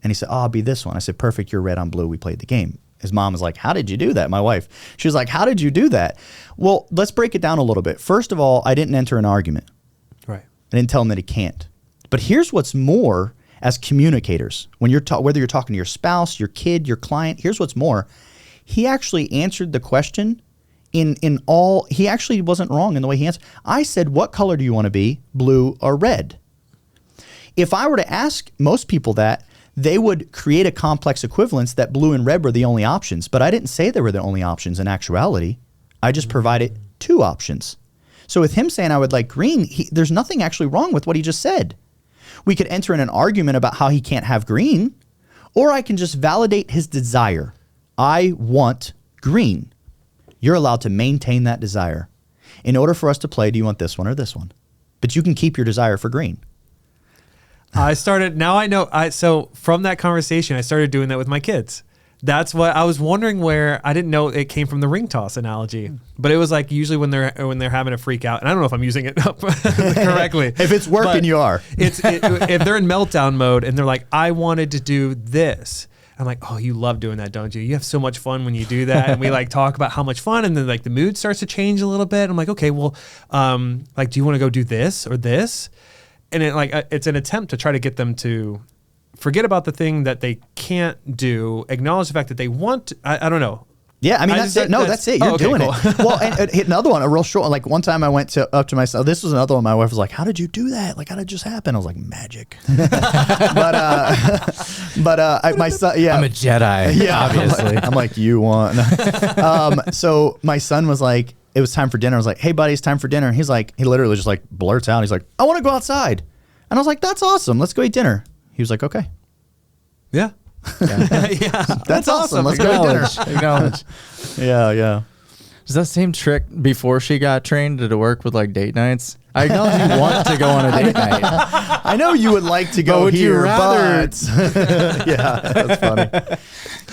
And he said, I'll be this one. I said, perfect. You're red, I'm blue. We played the game. His mom was like, how did you do that? My wife. She was like, how did you do that? Well, let's break it down a little bit. First of all, I didn't enter an argument. Right. I didn't tell him that he can't. But here's what's more as communicators. When whether you're talking to your spouse, your kid, your client, here's what's more. He actually answered the question he actually wasn't wrong in the way he answered. I said, what color do you want to be, blue or red? If I were to ask most people that, they would create a complex equivalence that blue and red were the only options. But I didn't say they were the only options in actuality. I just provided two options. So with him saying I would like green, there's nothing actually wrong with what he just said. We could enter in an argument about how he can't have green, or I can just validate his desire. I want green. You're allowed to maintain that desire. In order for us to play, do you want this one or this one? But you can keep your desire for green. So from that conversation, I started doing that with my kids. That's what I was wondering, where I didn't know it came from the ring toss analogy, but it was like usually when they're having a freak out, and I don't know if I'm using it correctly. If it's working, but you are. If they're in meltdown mode and they're like, I wanted to do this. I'm like, oh, you love doing that, don't you? You have so much fun when you do that. And we like talk about how much fun, and then like the mood starts to change a little bit. I'm like, okay, well, like, do you want to go do this or this? And it like it's an attempt to try to get them to forget about the thing that they can't do, acknowledge the fact that they want to, I don't know. Yeah, I mean, that's it. No, that's it. You're doing it. Well, and hit another one, a real short one. Like one time I went up to myself. This was another one. My wife was like, how did you do that? Like, how did it just happen? I was like, magic. but my son, yeah. I'm a Jedi, yeah, obviously. I'm like, you want. So my son was like, it was time for dinner. I was like, hey, buddy, it's time for dinner. And he's like, he literally just like blurts out. He's like, I want to go outside. And I was like, that's awesome. Let's go eat dinner. He was like, okay. Yeah. Yeah. That's awesome. Let's go eat dinner. Acknowledge. Yeah. Is that same trick before she got trained? Did it work with like date nights? I acknowledge you want to go on a date night. I know you would like to go would here, you rather? but yeah, that's funny.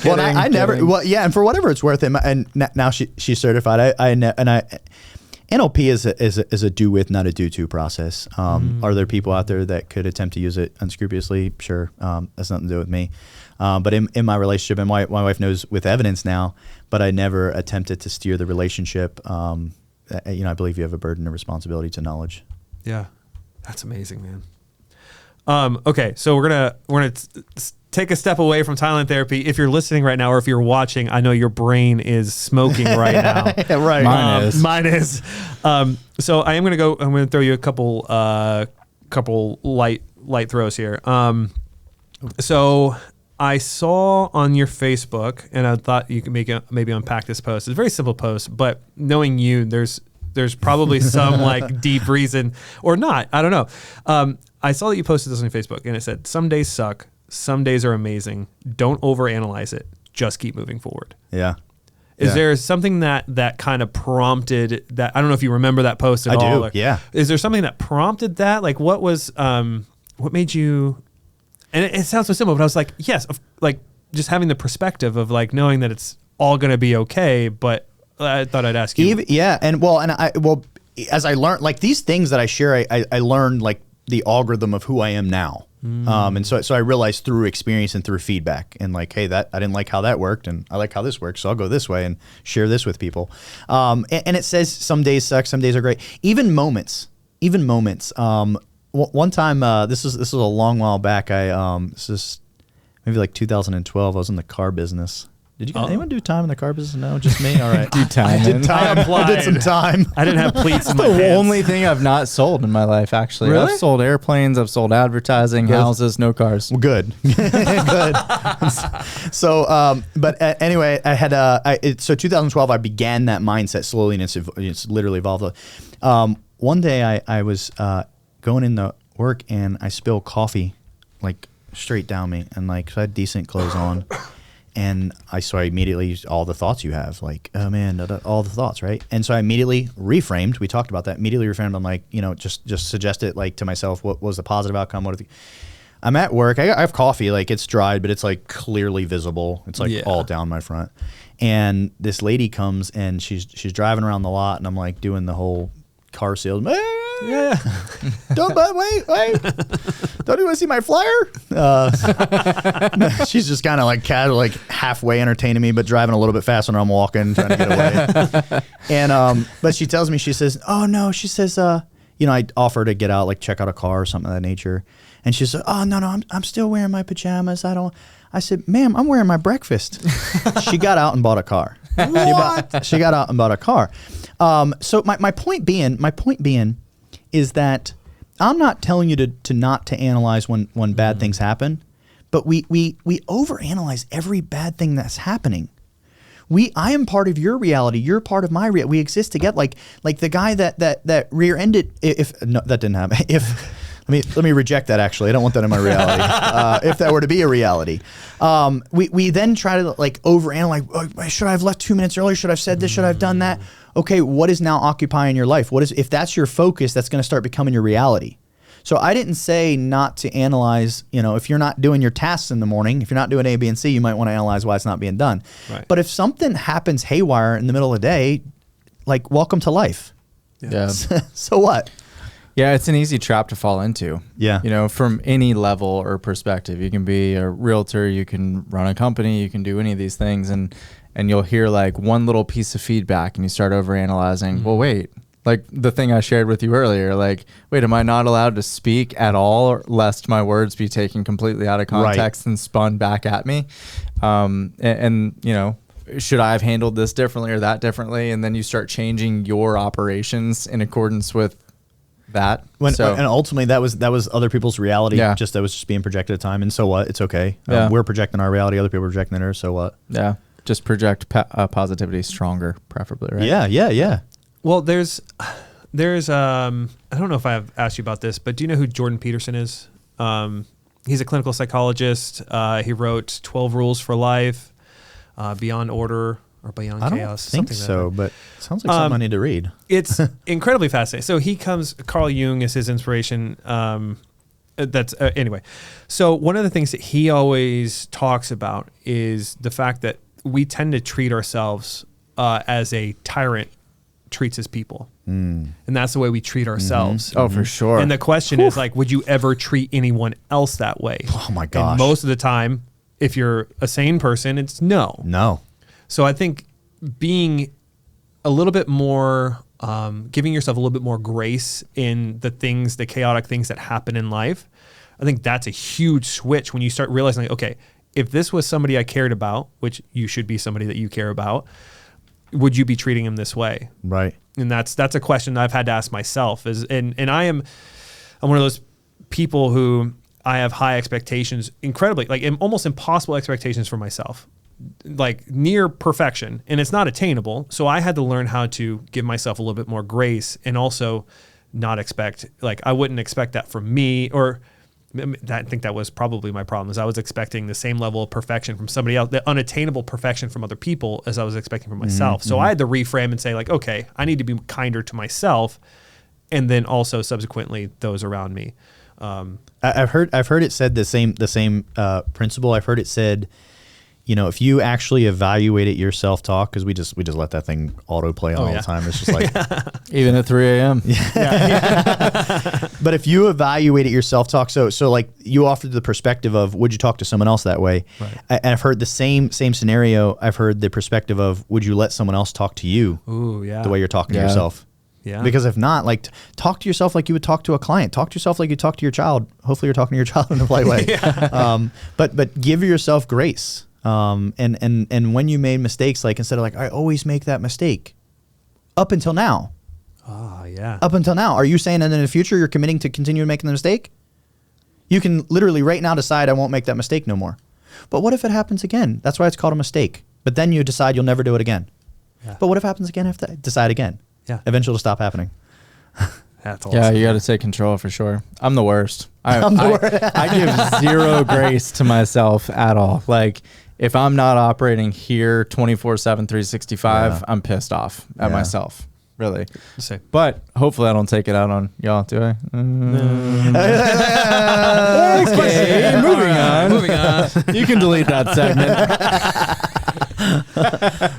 Well, I never. Well, yeah, and for whatever it's worth, and now she's certified. NLP is a do with, not a do to process. Are there people out there that could attempt to use it unscrupulously? Sure, that's nothing to do with me. But in my relationship, and my wife knows with evidence now, but I never attempted to steer the relationship. I believe you have a burden of responsibility to knowledge. Yeah, that's amazing, man. Okay, so we're gonna take a step away from Thailand therapy. If you're listening right now, or if you're watching, I know your brain is smoking right now. Right, mine is. So I am gonna go. I'm gonna throw you a couple light throws here. So I saw on your Facebook, and I thought you could maybe unpack this post. It's a very simple post, but knowing you, there's probably some like deep reason, or not. I don't know. I saw that you posted this on your Facebook, and it said, "Some days suck, some days are amazing. Don't overanalyze it. Just keep moving forward." Yeah. Is there something that kind of prompted that? I don't know if you remember that post at all. I do. Yeah. Is there something that prompted that? Like, what made you? And it sounds so simple, but I was like, yes, like just having the perspective of like knowing that it's all going to be okay. But I thought I'd ask you. As I learned, like these things that I share, I learned like the algorithm of who I am now. And so I realized through experience and through feedback, and like, hey, that I didn't like how that worked, and I like how this works, so I'll go this way and share this with people. And it says some days suck, some days are great. Even moments. One time, this was a long while back. This is maybe like 2012. I was in the car business. Did anyone do time in the car business? No, just me. All right, Do time. I did time. I did some time. I didn't have pleats in my The pants. only thing I've not sold in my life, actually. Really? I've sold airplanes. I've sold advertising, houses, no cars. Well, good. Good. So, anyway, I had so 2012. I began that mindset slowly, and it's literally evolved. One day, I was going in the work, and I spilled coffee like straight down me, and like so I had decent clothes on. And I immediately, all the thoughts you have, like, oh man, all the thoughts, right? And so I immediately reframed. We talked about that. Immediately reframed. I'm like, just suggested like to myself, what was the positive outcome? I'm at work. I have coffee, like it's dried, but it's like clearly visible. It's like all down my front. And this lady comes, and she's driving around the lot, and I'm like doing the whole car sales. Yeah. Wait. Don't you want to see my flyer? She's just kind of like casual, like halfway entertaining me, but driving a little bit faster when I'm walking, trying to get away. And but she tells me, she says, "Oh no," she says, I offer to get out, like check out a car or something of that nature. And she said, "Oh no, I'm still wearing my pajamas. I said, ma'am, I'm wearing my breakfast." She got out and bought a car. What? She got out and bought a car. So my point being is that I'm not telling you to not to analyze when bad things happen, but we overanalyze every bad thing that's happening. I am part of your reality. You're part of my reality. We exist together. Like the guy that rear-ended. That didn't happen. Let me reject that. Actually, I don't want that in my reality. If that were to be a reality, we then try to like overanalyze. Oh, should I have left 2 minutes earlier? Should I have said this? Should I have done that? Okay, what is now occupying your life? If that's your focus, that's going to start becoming your reality. So I didn't say not to analyze, if you're not doing your tasks in the morning, if you're not doing A, B, and C, you might want to analyze why it's not being done. Right. But if something happens haywire in the middle of the day, like, welcome to life. Yeah. So what? Yeah, it's an easy trap to fall into. Yeah. From any level or perspective. You can be a realtor, you can run a company, you can do any of these things, and you'll hear like one little piece of feedback and you start over analyzing. Well, wait, like the thing I shared with you earlier, like, wait, am I not allowed to speak at all lest my words be taken completely out of context and spun back at me? Should I have handled this differently or that differently? And then you start changing your operations in accordance with that. And ultimately that was other people's reality. Yeah. That was just being projected at the time. And so what? It's okay. Yeah. We're projecting our reality. Other people are projecting theirs. So what? Yeah. Just project positivity stronger, preferably, right? Yeah. Well, there's I don't know if I've asked you about this, but do you know who Jordan Peterson is? He's a clinical psychologist. He wrote 12 Rules for Life, Beyond Order or Beyond I don't Chaos. think something so, but it sounds like something I need to read. It's incredibly fascinating. So Carl Jung is his inspiration. Anyway. So one of the things that he always talks about is the fact that we tend to treat ourselves as a tyrant treats his people. And that's the way we treat ourselves. Oh, for sure. And the question is like, would you ever treat anyone else that way? Oh my gosh. And most of the time, if you're a sane person, it's no. No. So I think being a little bit more, giving yourself a little bit more grace in the chaotic things that happen in life, I think that's a huge switch when you start realizing, like, okay, if this was somebody I cared about, which you should be somebody that you care about, would you be treating him this way? Right. And that's a question that I've had to ask myself. I'm one of those people who I have high expectations, incredibly, like almost impossible expectations for myself, like near perfection, and it's not attainable. So I had to learn how to give myself a little bit more grace and also not expect, like I wouldn't expect that from me, or I think that was probably my problem, is I was expecting the same level of perfection from somebody else, the unattainable perfection from other people as I was expecting from myself. So I had to reframe and say like, okay, I need to be kinder to myself, and then also subsequently those around me. I've heard it said the same principle. I've heard it said, if you actually evaluated your self-talk, because we just let that thing autoplay on all the time. It's just like even at 3 a.m. But if you evaluated your self-talk, so like you offered the perspective of, would you talk to someone else that way? Right. And I've heard the same scenario. I've heard the perspective of, would you let someone else talk to you the way you're talking to yourself? Yeah. Because if not, like, talk to yourself like you would talk to a client. Talk to yourself like you talk to your child. Hopefully you're talking to your child in a polite way. But give yourself grace. And when you made mistakes, like instead of like, I always make that mistake, up until now. Oh, yeah. Up until now. Are you saying that in the future you're committing to continue making the mistake? You can literally right now decide I won't make that mistake no more. But what if it happens again? That's why it's called a mistake. But then you decide you'll never do it again. Yeah. But what if it happens again after that? Decide again. Yeah. Eventually it'll stop happening. That's awesome. Yeah, you got to take control for sure. I'm the worst. I give zero grace to myself at all. Like, if I'm not operating here 24/7, 365, I'm pissed off at myself. Really. But hopefully I don't take it out on y'all, do I? Okay, moving on. You can delete that segment.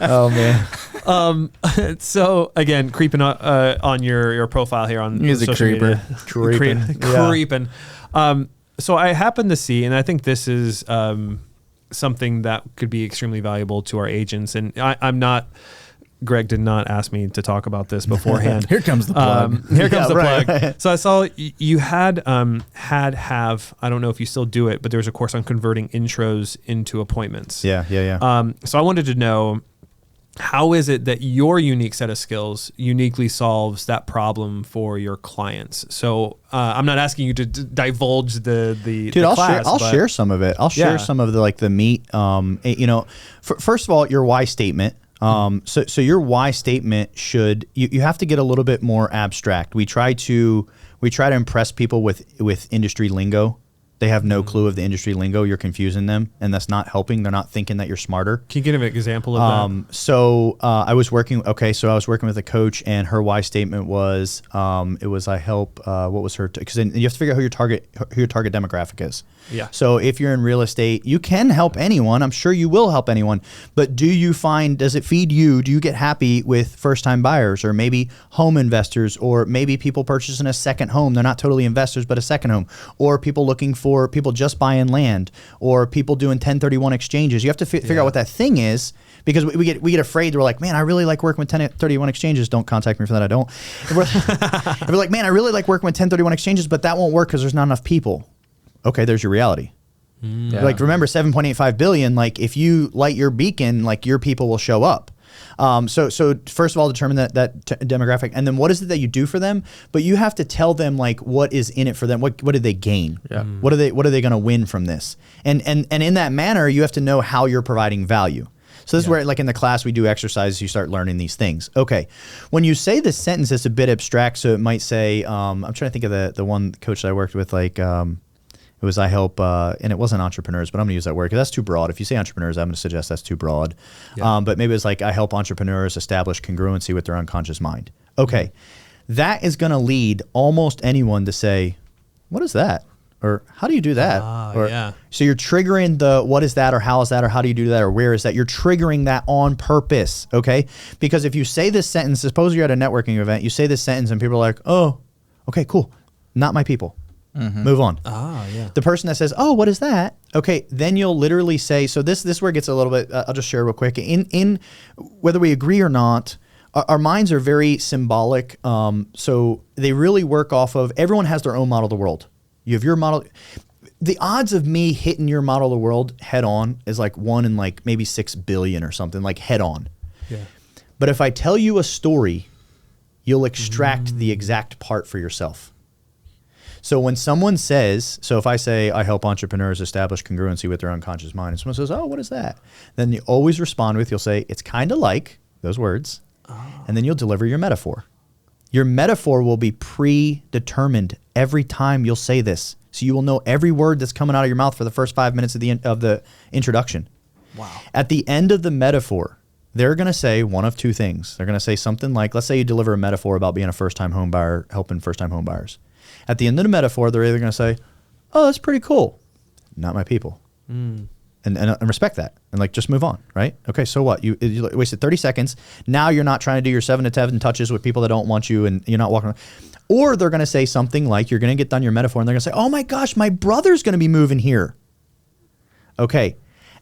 Oh, man. So again, creeping on your profile here on He's a social creeper. media. Creeping. So I happen to see, and I think this is something that could be extremely valuable to our agents. And I'm not, Greg did not ask me to talk about this beforehand. Here comes the plug. Plug. Right. So I saw you had, I don't know if you still do it, but there was a course on converting intros into appointments. Yeah. So I wanted to know, how is it that your unique set of skills uniquely solves that problem for your clients? So I'm not asking you to divulge the Dude, the I'll class, share some of it. I'll share some of the meat. First of all, your why statement. So your why statement should, you have to get a little bit more abstract. We try to impress people with industry lingo They have no clue of the industry lingo. You're confusing them, and that's not helping. They're not thinking that you're smarter. Can you give an example of that? So I was working with a coach, and her why statement was, I help, what was her, because you have to figure out who your target demographic is. Yeah. So if you're in real estate, you can help anyone. I'm sure you will help anyone. But does it feed you? Do you get happy with first-time buyers, or maybe home investors, or maybe people purchasing a second home? They're not totally investors, but a second home. Or people looking for people just buying land, or people doing 1031 exchanges. You have to figure out what that thing is, because we get afraid. We're like, man, I really like working with 1031 exchanges. Don't contact me for that. I don't. And we're like, man, I really like working with 1031 exchanges, but that won't work because there's not enough people. Okay, there's your reality. Yeah. Like, remember, 7.85 billion. Like, if you light your beacon, like, your people will show up. So first of all, determine that demographic, and then what is it that you do for them? But you have to tell them, like, what is in it for them. What did they gain? Yeah. What are they going to win from this? And in that manner, you have to know how you're providing value. So this is where, like, in the class, we do exercises. You start learning these things. Okay, when you say this sentence, it's a bit abstract. So it might say, I'm trying to think of the one coach that I worked with, like. It was I help, and it wasn't entrepreneurs, but I'm gonna use that word because that's too broad. If you say entrepreneurs, I'm gonna suggest that's too broad. Yeah. But maybe it's like I help entrepreneurs establish congruency with their unconscious mind. Okay, that is gonna lead almost anyone to say, "What is that?" Or "How do you do that?" Or, so you're triggering the "What is that?" or "How is that?" or "How do you do that?" or "Where is that?" You're triggering that on purpose. Okay, because if you say this sentence, suppose you're at a networking event, you say this sentence, and people are like, "Oh, okay, cool, not my people." Mm-hmm. Move on. The person that says, "Oh, what is that?" Okay, then you'll literally say, so this is where it gets a little bit, I'll just share real quick. In whether we agree or not, our minds are very symbolic. So they really work off of, everyone has their own model of the world. You have your model. The odds of me hitting your model of the world head on is like 1 in like maybe 6 billion or something, like head on. Yeah. But if I tell you a story, you'll extract the exact part for yourself. So when someone says, so if I say I help entrepreneurs establish congruency with their unconscious mind, and someone says, "Oh, what is that?" Then you always respond with, you'll say, "It's kind of like," those words, and then you'll deliver your metaphor. Your metaphor will be predetermined every time you'll say this. So you will know every word that's coming out of your mouth for the first 5 minutes of the introduction. Wow. At the end of the metaphor, they're going to say one of two things. They're going to say something like, let's say you deliver a metaphor about being a first-time home buyer, helping first-time home buyers. At the end of the metaphor, they're either going to say, "Oh, that's pretty cool. Not my people." And respect that. And like, just move on, right? Okay, so what? You wasted 30 seconds. Now you're not trying to do your 7 to 10 touches with people that don't want you, and you're not walking around. Or they're going to say something like, you're going to get done your metaphor, and they're going to say, "Oh my gosh, my brother's going to be moving here." Okay.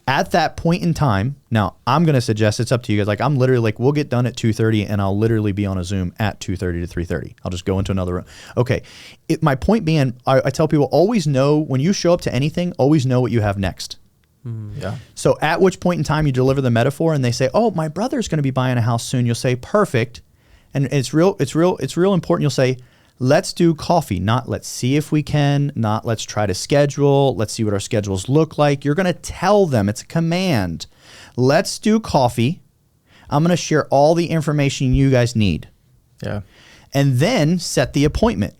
At that point in time, now I'm going to suggest, it's up to you guys. Like, I'm literally like, we'll get done at 2:30 and I'll literally be on a Zoom at 2:30 to 3:30. I'll just go into another room. Okay. My point being, I tell people, always know when you show up to anything, always know what you have next. Yeah. So at which point in time you deliver the metaphor and they say, "Oh, my brother's going to be buying a house soon." You'll say, "Perfect." And it's real important. You'll say, "Let's do coffee," not "let's see if we can," not "let's try to schedule," "let's see what our schedules look like." You're going to tell them, it's a command. "Let's do coffee. I'm going to share all the information you guys need." Yeah. And then set the appointment.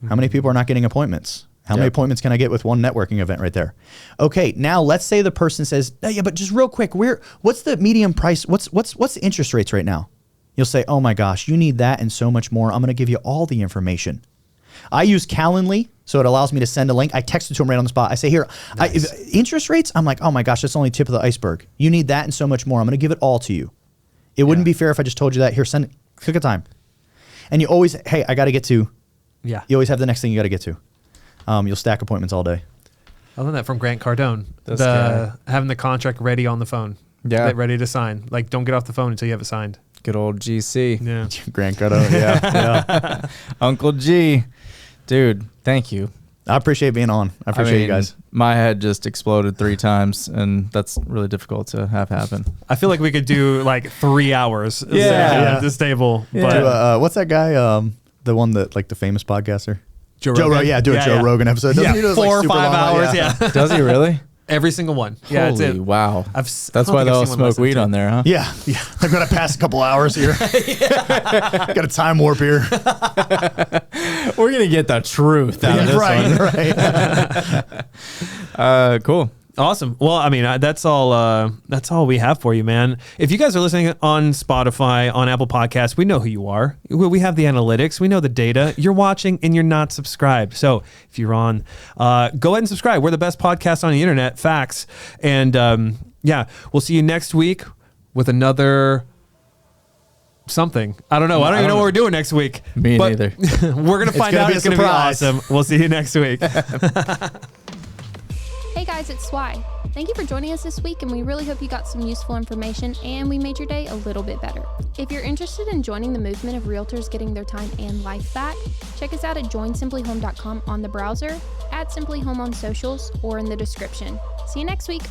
How many people are not getting appointments? How many appointments can I get with one networking event right there? Okay, now let's say the person says, "Yeah, but just real quick, what's the medium price? What's the interest rates right now?" You'll say, "Oh my gosh, you need that and so much more. I'm going to give you all the information." I use Calendly, so it allows me to send a link. I text it to them right on the spot. I say, "Here, interest rates." I'm like, "Oh my gosh, that's only tip of the iceberg. You need that and so much more. I'm going to give it all to you. It wouldn't be fair if I just told you that. Here, send it. Click a time." And you always, "Hey, I got to get to." Yeah. You always have the next thing you got to get to. You'll stack appointments all day. I learned that from Grant Cardone. This guy. Having the contract ready on the phone. Yeah. Ready to sign. Like, don't get off the phone until you have it signed. Good old GC. Yeah. Grant Cardone, yeah. Uncle G. Dude, thank you. I appreciate being on. I appreciate you guys. My head just exploded 3 times, and that's really difficult to have happen. I feel like we could do like 3 hours Yeah. at this table. Yeah. But What's that guy? The one that, like, the famous podcaster? Joe Rogan. Yeah, do a Joe Rogan episode. Doesn't he do, like, 4 or super 5 long one? hours. Yeah. Does he really? Every single one. Yeah, Holy it's it. wow. That's That's why they all smoke weed on there, huh? Yeah. I've got to pass a couple hours here. Got a time warp here. We're going to get the truth out of this one. Right. Cool. Awesome. Well, I mean, that's all we have for you, man. If you guys are listening on Spotify, on Apple Podcasts, we know who you are. We have the analytics. We know the data. You're watching and you're not subscribed. So if you're on, go ahead and subscribe. We're the best podcast on the internet. Facts. And yeah, we'll see you next week with another something. I don't know. I don't even know what we're doing next week. Me neither. We're going to find out. It's going to be awesome. We'll see you next week. Hey guys, it's Swy. Thank you for joining us this week, and we really hope you got some useful information and we made your day a little bit better. If you're interested in joining the movement of realtors getting their time and life back, check us out at joinsimplihome.com on the browser, at simpliHOM on socials, or in the description. See you next week.